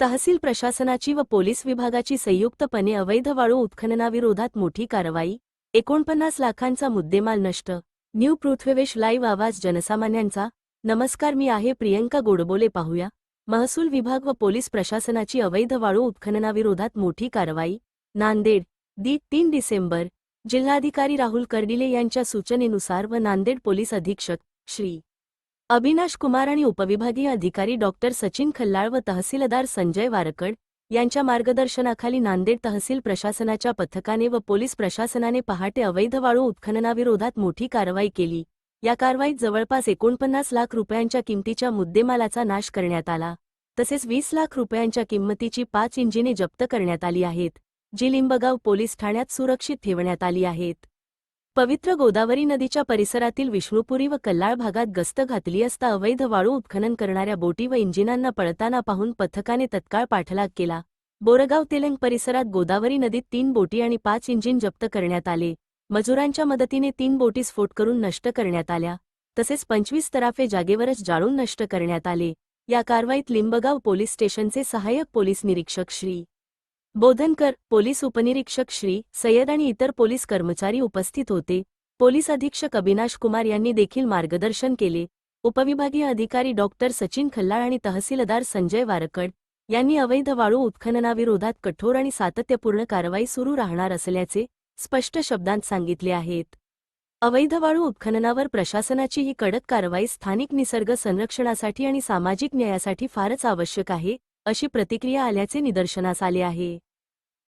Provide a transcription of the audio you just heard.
तहसील प्रशासनाची व पोलीस विभागाची संयुक्तपणे अवैध वाळू उत्खननाविरोधात मोठी कारवाई. 49 लाखांचा मुद्देमाल नष्ट. न्यू पृथ्वीवेश लाईव्ह आवाज जनसामान्यांचा. नमस्कार, मी आहे प्रियंका गोडबोले. पाहूया महसूल विभाग व पोलीस प्रशासनाची अवैध वाळू उत्खननाविरोधात मोठी कारवाई. नांदेड. 3 डिसेंबर. जिल्हाधिकारी राहुल कर्डिले यांच्या सूचनेनुसार व नांदेड पोलीस अधीक्षक श्री अविनाश कुमार आणि उपविभागीय अधिकारी डॉक्टर सचिन खल्लाळ व तहसीलदार संजय वारकड यांच्या मार्गदर्शनाखाली नांदेड तहसील प्रशासनाच्या पथकाने व पोलीस प्रशासनाने पहाटे अवैध वाळू उत्खननाविरोधात मोठी कारवाई केली. या कारवाईत जवळपास 49 लाख रुपयांच्या किमतीच्या मुद्देमालाचा नाश करण्यात आला. तसेच 20 लाख रुपयांच्या किंमतीची 5 इंजिने जप्त करण्यात आली आहेत, जी लिंबगाव पोलीस ठाण्यात सुरक्षित ठेवण्यात आली आहेत. पवित्र गोदावरी नदीच्या परिसरातील विष्णुपुरी व कल्लाळ भागात गस्त घातली असता अवैध वाळू उत्खनन करणाऱ्या बोटी व इंजिनांना पळताना पाहून पथकाने तत्काळ पाठलाग केला. बोरगाव तेलंग परिसरात गोदावरी नदीत 3 बोटी आणि 5 इंजिन जप्त करण्यात आले. मजुरांच्या मदतीने 3 बोटी स्फोट करून नष्ट करण्यात आल्या. तसेच 25 तराफे जागेवरच जाळून नष्ट करण्यात आले. या कारवाईत लिंबगाव पोलीस स्टेशनचे सहाय्यक पोलीस निरीक्षक श्री बोधनकर, पोलीस उपनिरीक्षक श्री सय्यद आणि इतर पोलीस कर्मचारी उपस्थित होते. पोलीस अधीक्षक अविनाश कुमार यांनी देखील मार्गदर्शन केले. उपविभागीय अधिकारी डॉक्टर सचिन खल्लाळ आणि तहसीलदार संजय वारकड यांनी अवैध वाळू उत्खननाविरोधात कठोर आणि सातत्यपूर्ण कारवाई सुरू राहणार असल्याचे स्पष्ट शब्दांत सांगितले आहेत. अवैध वाळू उत्खननावर प्रशासनाची ही कडक कारवाई स्थानिक निसर्ग संरक्षणासाठी आणि सामाजिक न्यायासाठी फारच आवश्यक आहे, अशी प्रतिक्रिया आल्याचे निदर्शनास आले आहे.